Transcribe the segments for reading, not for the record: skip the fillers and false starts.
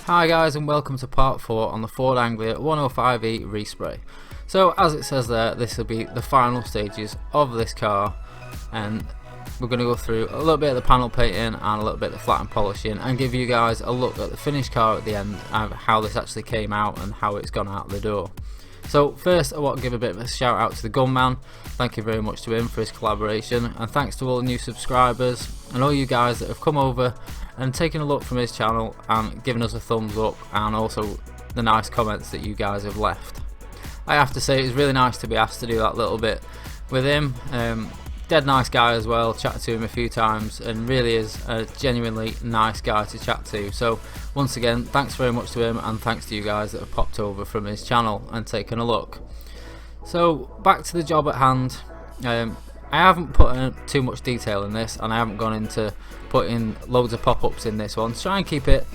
Hi guys, and welcome to part 4 on the Ford Anglia 105E Respray. So as it says there, this will be the final stages of this car, and we're going to go through a little bit of the panel painting and a little bit of the flat and polishing, and give you guys a look at the finished car at the end and how this actually came out and how it's gone out the door. So first, I want to give a bit of a shout out to the gunman. Thank you very much to him for his collaboration, and thanks to all the new subscribers and all you guys that have come over and taken a look from his channel and given us a thumbs up, and also the nice comments that you guys have left. I have to say, it was really nice to be asked to do that little bit with him. Dead nice guy as well, chatted to him a few times, and really is a genuinely nice guy to chat to. So once again, thanks very much to him, and thanks to you guys that have popped over from his channel and taken a look. So back to the job at hand. I haven't put in too much detail in this, and I haven't gone into putting loads of pop-ups in this one. Try and keep it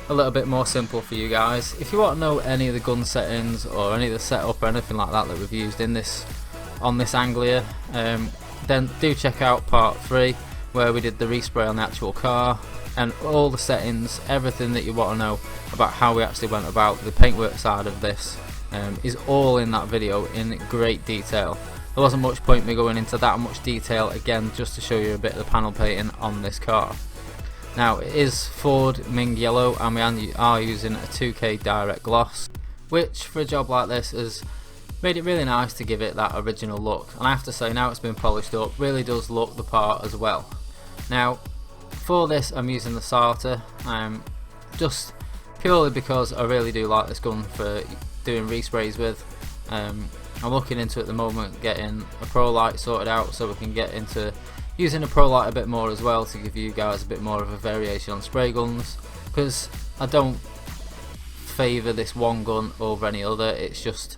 a little bit more simple for you guys. If you want to know any of the gun settings or any of the setup or anything like that that we've used in this on this Anglia, then do check out part 3 where we did the respray on the actual car, and all the settings, everything that you want to know about how we actually went about the paintwork side of this is all in that video in great detail. There wasn't much point me going into that much detail again, just to show you a bit of the panel painting on this car. Now it is Ford Ming yellow, and we are using a 2K direct gloss, which for a job like this has made it really nice to give it that original look. And I have to say, now it's been polished up, really does look the part as well. Now for this I'm using the Sata, just purely because I really do like this gun for doing resprays with. I'm looking into at the moment getting a Pro Light sorted out, so we can get into using a Pro Light a bit more as well, to give you guys a bit more of a variation on spray guns, because I don't favour this one gun over any other. It's just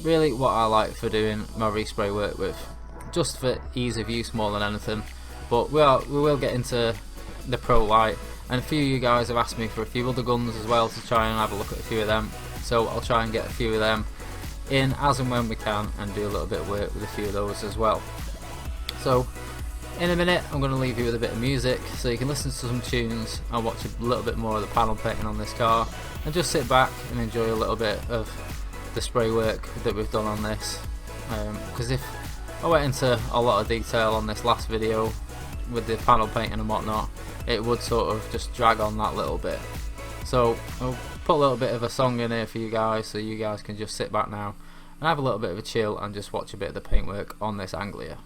really what I like for doing my respray work with, just for ease of use more than anything. But we will get into the Pro Light, and a few of you guys have asked me for a few other guns as well to try and have a look at a few of them, so I'll try and get a few of them in as and when we can, and do a little bit of work with a few of those as well. So in a minute I'm going to leave you with a bit of music so you can listen to some tunes and watch a little bit more of the panel painting on this car, and just sit back and enjoy a little bit of the spray work that we've done on this, because if I went into a lot of detail on this last video with the panel painting and whatnot, it would sort of just drag on that little bit. So I'll put a little bit of a song in here for you guys, so you guys can just sit back now and have a little bit of a chill and just watch a bit of the paintwork on this Anglia.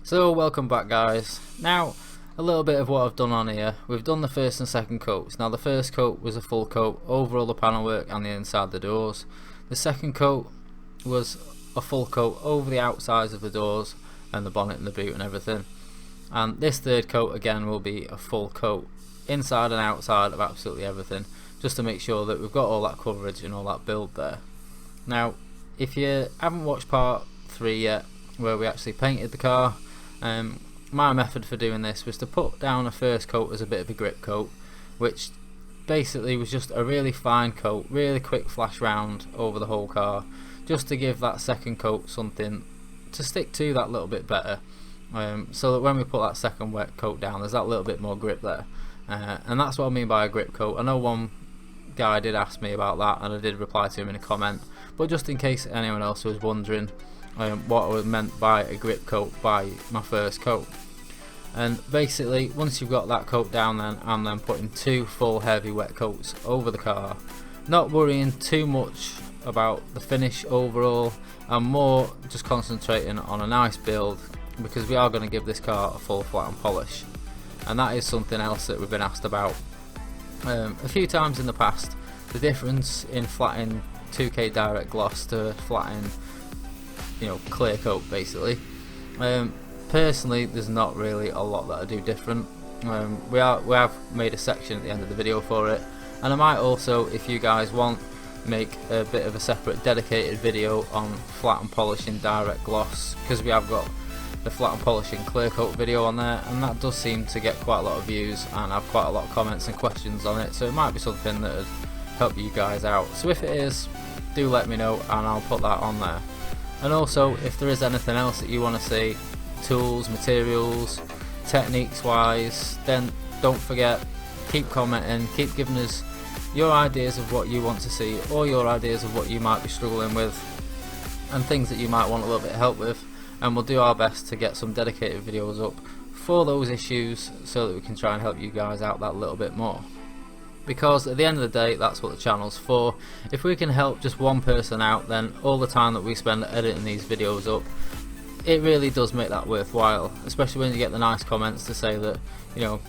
So welcome back guys. Now a little bit of what I've done on here. We've done the first and second coats. Now the first coat was a full coat over all the panel work and the inside the doors. The second coat was a full coat over the outsides of the doors and the bonnet and the boot and everything. And this third coat again will be a full coat inside and outside of absolutely everything, just to make sure that we've got all that coverage and all that build there. Now if you haven't watched part 3 yet, where we actually painted the car, my method for doing this was to put down a first coat as a bit of a grip coat, which basically was just a really fine coat, really quick flash round over the whole car, just to give that second coat something to stick to that little bit better, so that when we put that second wet coat down there's that little bit more grip there, and that's what I mean by a grip coat. I know one guy did ask me about that and I did reply to him in a comment, but just in case anyone else was wondering what I meant by a grip coat by my first coat. And basically once you've got that coat down, then I'm then putting 2 full heavy wet coats over the car, not worrying too much about the finish overall. I'm more just concentrating on a nice build, because we are going to give this car a full flat and polish, and that is something else that we've been asked about a few times in the past, the difference in flatting 2K direct gloss to flatting, you know, clear coat basically. Personally there's not really a lot that I do different. We have made a section at the end of the video for it, and I might also, if you guys want, make a bit of a separate dedicated video on flat and polishing direct gloss, because we have got the flat and polishing clear coat video on there, and that does seem to get quite a lot of views and have quite a lot of comments and questions on it, so it might be something that would help you guys out. So if it is, do let me know and I'll put that on there. And also if there is anything else that you want to see, tools, materials, techniques wise, then don't forget, keep commenting, keep giving us your ideas of what you want to see, or your ideas of what you might be struggling with and things that you might want a little bit of help with, and we'll do our best to get some dedicated videos up for those issues so that we can try and help you guys out that little bit more. Because at the end of the day, that's what the channel's for. If we can help just one person out, then all the time that we spend editing these videos up, it really does make that worthwhile, especially when you get the nice comments to say that, you know,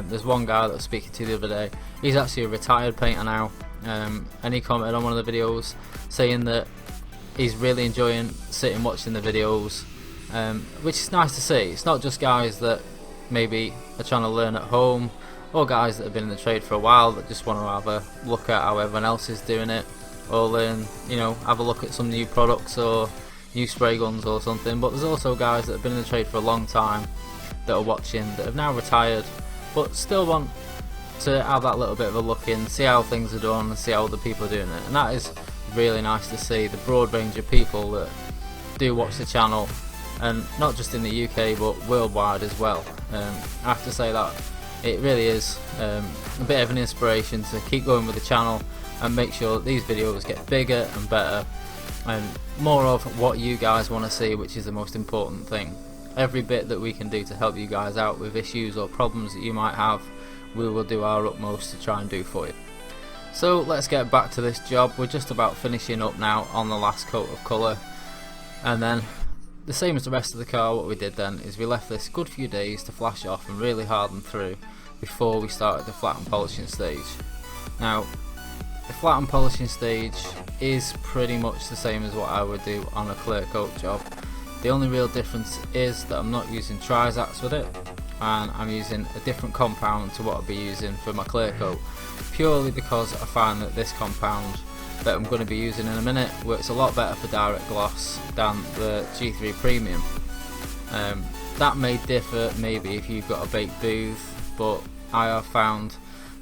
there's one guy that I was speaking to the other day, he's actually a retired painter now, and he commented on one of the videos saying that he's really enjoying sitting watching the videos, which is nice to see. It's not just guys that maybe are trying to learn at home, or guys that have been in the trade for a while that just want to have a look at how everyone else is doing it, or learn, you know, have a look at some new products or new spray guns or something. But there's also guys that have been in the trade for a long time that are watching, that have now retired but still want to have that little bit of a look in, see how things are done and see how other people are doing it. And that is really nice to see, the broad range of people that do watch the channel, and not just in the UK but worldwide as well. I have to say that it really is a bit of an inspiration to keep going with the channel and make sure that these videos get bigger and better and more of what you guys want to see, which is the most important thing. Every bit that we can do to help you guys out with issues or problems that you might have, we will do our utmost to try and do for you. So let's get back to this job. We're just about finishing up now on the last coat of colour, and then the same as the rest of the car, what we did then is we left this good few days to flash off and really harden through before we started the flat and polishing stage. Now the flat and polishing stage is pretty much the same as what I would do on a clear coat job. The only real difference is that I'm not using Trizax with it, and I'm using a different compound to what I'll be using for my clear coat, purely because I find that this compound that I'm going to be using in a minute works a lot better for direct gloss than the G3 Premium. That may differ maybe if you've got a baked booth, but I have found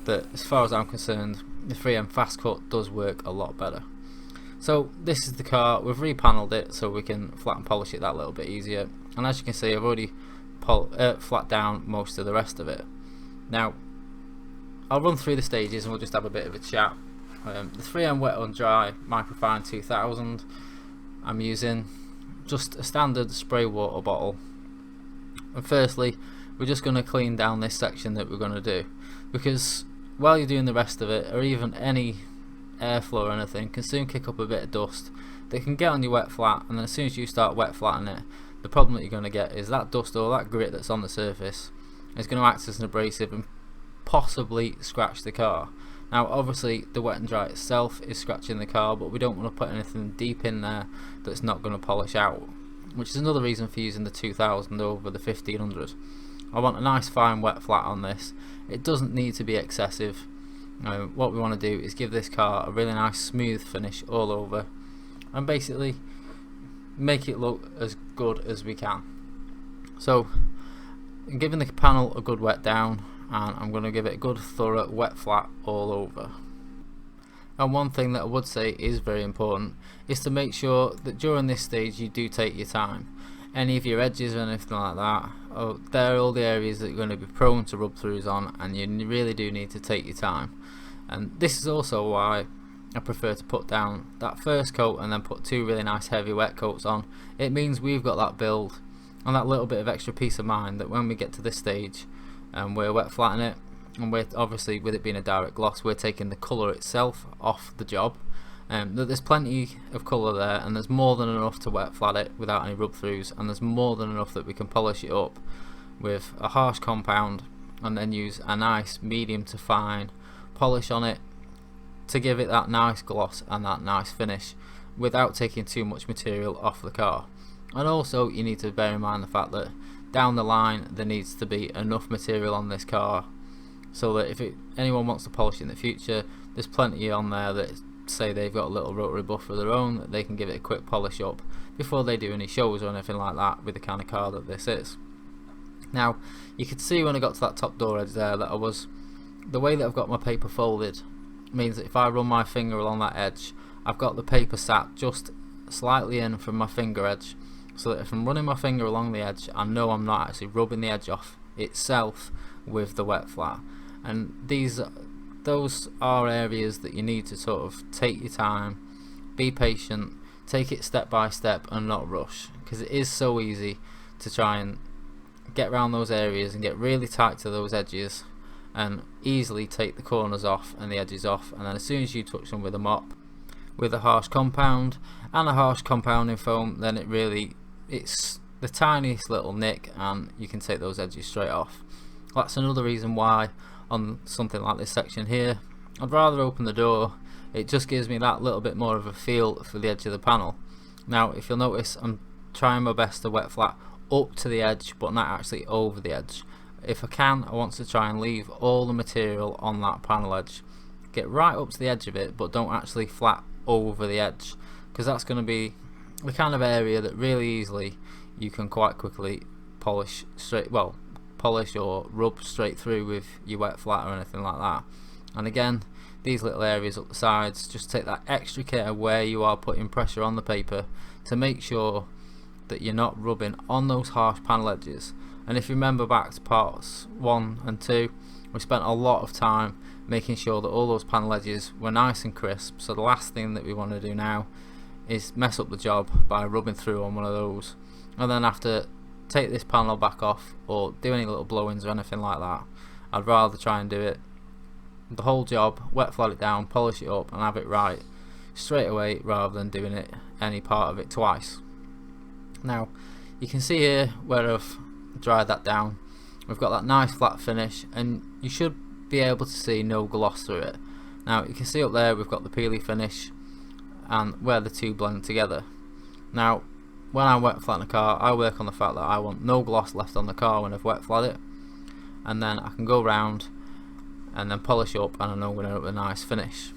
that as far as I'm concerned, the 3M Fast Cut does work a lot better. So this is the car, we've repanelled it so we can flat and polish it that little bit easier, and as you can see I've already flat down most of the rest of it. Now I'll run through the stages and we'll just have a bit of a chat. The 3M Wet on Dry Microfine 2000, I'm using just a standard spray water bottle, and firstly we're just going to clean down this section that we're going to do, because while you're doing the rest of it, or even any airflow or anything, can soon kick up a bit of dust that can get on your wet flat, and then as soon as you start wet flattening it, the problem that you're going to get is that dust or that grit that's on the surface is going to act as an abrasive and possibly scratch the car. Now obviously the wet and dry itself is scratching the car, but we don't want to put anything deep in there that's not going to polish out, which is another reason for using the 2000 over the 1500. I want a nice fine wet flat on this. It doesn't need to be excessive. What we want to do is give this car a really nice smooth finish all over and basically make it look as good as we can. So I'm giving the panel a good wet down, and I'm going to give it a good thorough wet flat all over. And one thing that I would say is very important is to make sure that during this stage you do take your time. Any of your edges or anything like that, they're all the areas that you're going to be prone to rub throughs on, and you really do need to take your time. And this is also why I prefer to put down that first coat and then put 2 really nice heavy wet coats on. It means we've got that build and that little bit of extra peace of mind that when we get to this stage and we're wet flatting it, and we're obviously, with it being a direct gloss, we're taking the colour itself off the job, that there's plenty of colour there, and there's more than enough to wet flat it without any rub throughs, and there's more than enough that we can polish it up with a harsh compound and then use a nice medium to fine polish on it to give it that nice gloss and that nice finish without taking too much material off the car. And also you need to bear in mind the fact that down the line there needs to be enough material on this car so that if anyone wants to polish it in the future, there's plenty on there that say they've got a little rotary buffer of their own that they can give it a quick polish up before they do any shows or anything like that with the kind of car that this is. Now you could see when I got to that top door edge there that the way that I've got my paper folded means that if I run my finger along that edge, I've got the paper sat just slightly in from my finger edge, so that if I'm running my finger along the edge, I know I'm not actually rubbing the edge off itself with the wet flat. And those are areas that you need to sort of take your time, be patient, take it step by step and not rush, because it is so easy to try and get around those areas and get really tight to those edges and easily take the corners off and the edges off, and then as soon as you touch them with a mop with a harsh compound and a harsh compounding foam, then it's the tiniest little nick and you can take those edges straight off. That's another reason why on something like this section here I'd rather open the door. It just gives me that little bit more of a feel for the edge of the panel. Now if you'll notice, I'm trying my best to wet flat up to the edge but not actually over the edge. If I can, I want to try and leave all the material on that panel edge. Get right up to the edge of it, but don't actually flat over the edge, because that's going to be the kind of area that really easily you can quite quickly polish or rub straight through with your wet flat or anything like that. And again, these little areas up the sides, just take that extra care where you are putting pressure on the paper to make sure that you're not rubbing on those harsh panel edges. And if you remember back to parts 1 and 2, we spent a lot of time making sure that all those panel edges were nice and crisp. So the last thing that we want to do now is mess up the job by rubbing through on one of those, and then have to take this panel back off or do any little blow-ins or anything like that. I'd rather try and do it the whole job, wet flat it down, polish it up and have it right straight away rather than doing any part of it twice. Now you can see here where I've dried that down, we've got that nice flat finish and you should be able to see no gloss through it. Now you can see up there we've got the peely finish and where the two blend together. Now when I wet flatten a car, I work on the fact that I want no gloss left on the car when I've wet flat it, and then I can go round and then polish up and I know we're going to have a nice finish.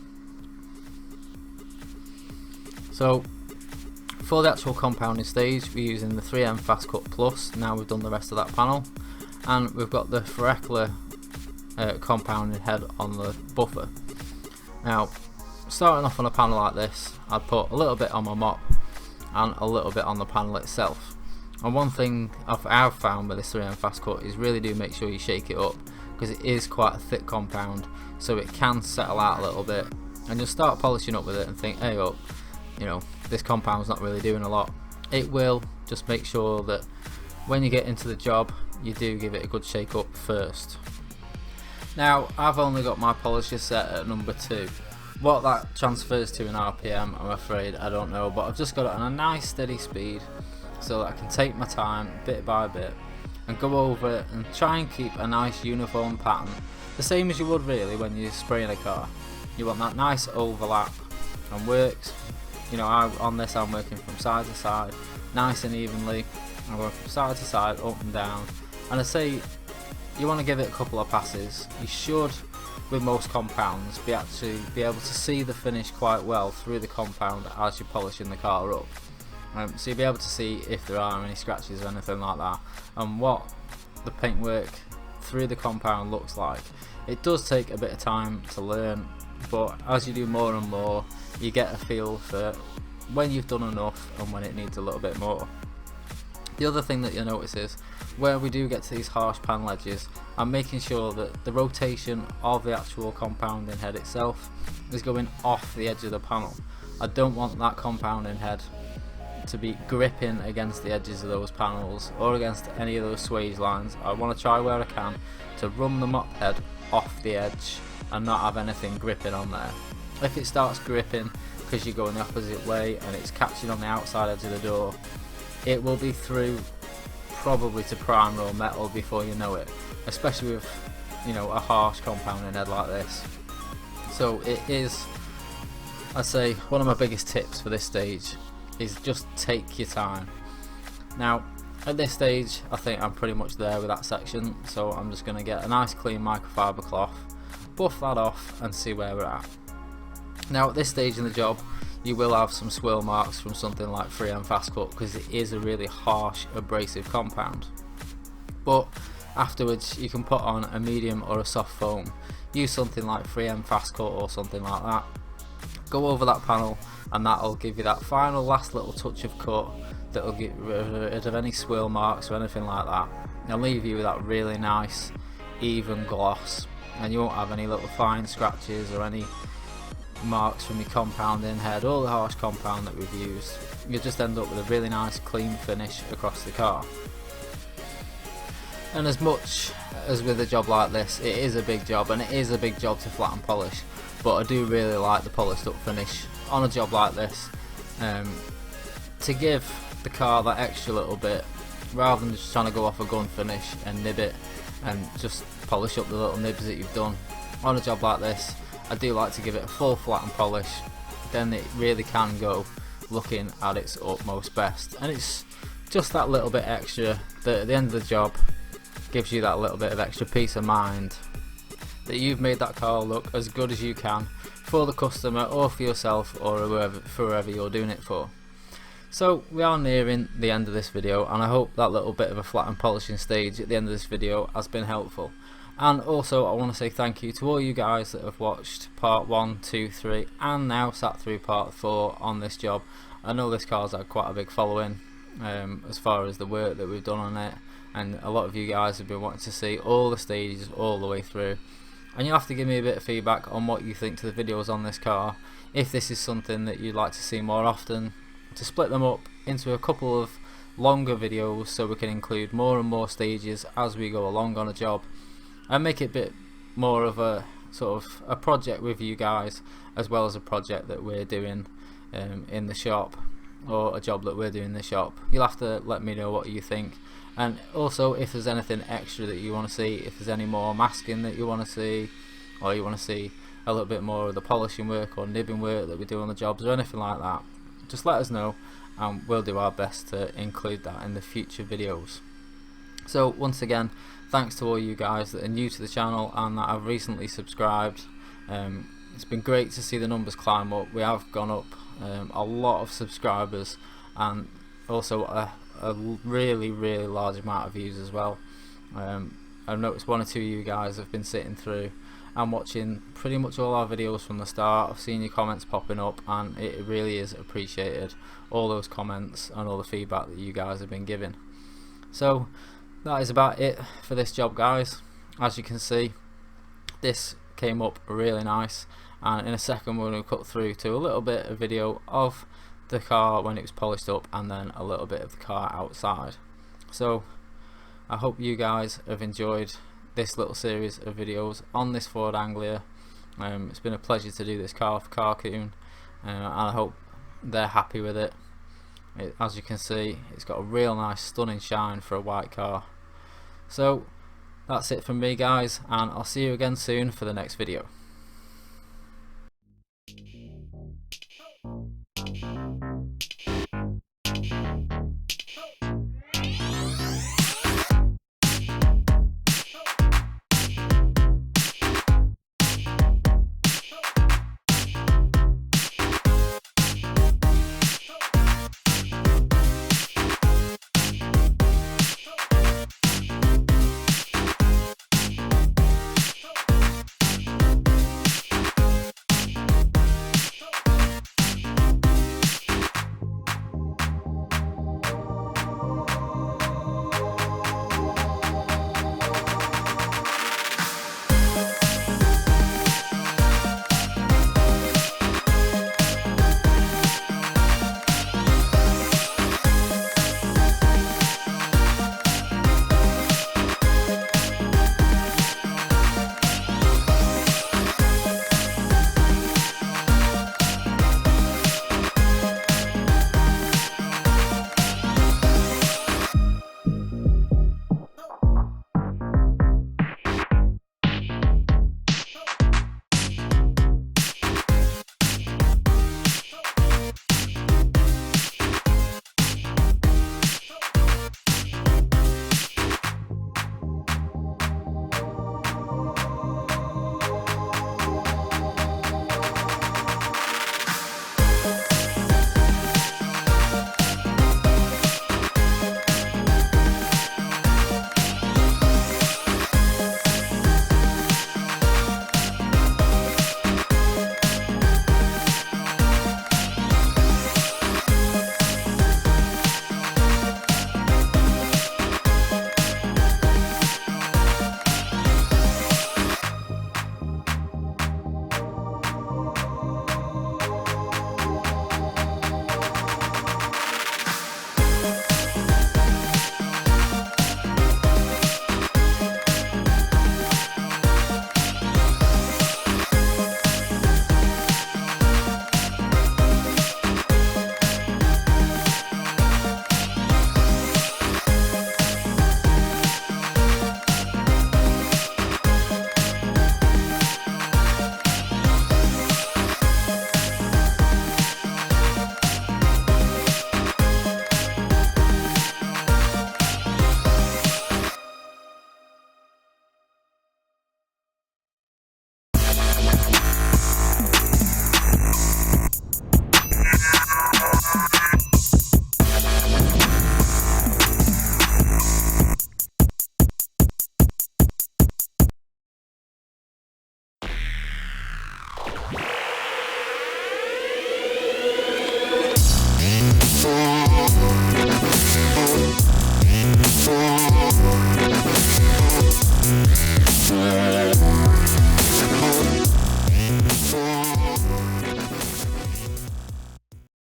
So for the actual compounding stage we're using the 3M Fast Cut Plus. Now we've done the rest of that panel and we've got the Ford compounding head on the buffer. Now starting off on a panel like this, I'd put a little bit on my mop and a little bit on the panel itself. And one thing I've found with this 3M Fast Cut is really do make sure you shake it up, because it is quite a thick compound, so it can settle out a little bit and you'll start polishing up with it and think, hey up, you know, this compound's not really doing a lot. It will, just make sure that when you get into the job you do give it a good shake up first. Now I've only got my polisher set at number 2. What that transfers to in RPM, I'm afraid I don't know, but I've just got it on a nice steady speed so that I can take my time bit by bit and go over it and try and keep a nice uniform pattern, the same as you would really when you're spraying a car. You want that nice overlap and works. You know, on this I'm working from side to side, nice and evenly. I'm going from side to side, up and down, and I say you want to give it a couple of passes. You should, with most compounds, be able to see the finish quite well through the compound as you're polishing the car up. So you'll be able to see if there are any scratches or anything like that, and what the paintwork through the compound looks like. It does take a bit of time to learn, but as you do more and more, you get a feel for when you've done enough and when it needs a little bit more. The other thing that you'll notice is where we do get to these harsh panel edges, I'm making sure that the rotation of the actual compounding head itself is going off the edge of the panel. I don't want that compounding head to be gripping against the edges of those panels or against any of those swage lines. I want to try where I can to run the mop head off the edge and not have anything gripping on there. If it starts gripping because you're going the opposite way and it's catching on the outside edge of the door, it will be through probably to primer or metal before you know it, especially with, you know, a harsh compounding head like this. So it is, I'd say, one of my biggest tips for this stage is just take your time. Now at this stage I think I'm pretty much there with that section, so I'm just going to get a nice clean microfiber cloth, buff that off and see where we're at. Now at this stage in the job you will have some swirl marks from something like 3M Fast Cut because it is a really harsh abrasive compound, but afterwards you can put on a medium or a soft foam. Use something like 3M Fast Cut or something like that, go over that panel, and that'll give you that final last little touch of cut that'll get rid of any swirl marks or anything like that, and leave you with that really nice even gloss, and you won't have any little fine scratches or any marks from your compounding head or the harsh compound that we've used. You'll just end up with a really nice clean finish across the car. And as much as with a job like this, it is a big job, and it is a big job to flat and polish, but I do really like the polished up finish on a job like this, to give the car that extra little bit rather than just trying to go off a gun finish and nib it and just polish up the little nibs that you've done. On a job like this I do like to give it a full flat and polish, then it really can go looking at its utmost best, and it's just that little bit extra that at the end of the job gives you that little bit of extra peace of mind that you've made that car look as good as you can for the customer or for yourself or whoever you're doing it for. So we are nearing the end of this video, and I hope that little bit of a flat and polishing stage at the end of this video has been helpful. And also I want to say thank you to all you guys that have watched part 1, 2, 3 and now sat through part 4 on this job. I know this car's had quite a big following as far as the work that we've done on it, and a lot of you guys have been wanting to see all the stages all the way through, and you'll have to give me a bit of feedback on what you think to the videos on this car, if this is something that you'd like to see more often, to split them up into a couple of longer videos so we can include more and more stages as we go along on a job, and make it a bit more of a sort of a project with you guys as well as a project that we're doing in the shop, or a job that we're doing in the shop. You'll have to let me know what you think, and also if there's anything extra that you want to see, if there's any more masking that you want to see, or you want to see a little bit more of the polishing work or nibbing work that we do on the jobs or anything like that, just let us know and we'll do our best to include that in the future videos. So once again, thanks to all you guys that are new to the channel and that have recently subscribed. It's been great to see the numbers climb up. We have gone up a lot of subscribers, and also a really large amount of views as well. I've noticed 1 or 2 of you guys have been sitting through and watching pretty much all our videos from the start. I've seen your comments popping up, and it really is appreciated, all those comments and all the feedback that you guys have been giving. So that is about it for this job, guys. As you can see, this came up really nice, and in a second we're going to cut through to a little bit of video of the car when it was polished up, and then a little bit of the car outside. So I hope you guys have enjoyed this little series of videos on this Ford Anglia. It's been a pleasure to do this car for Carcoon, and I hope they're happy with it. as you can see, it's got a real nice stunning shine for a white car. So that's it from me guys, and I'll see you again soon for the next video.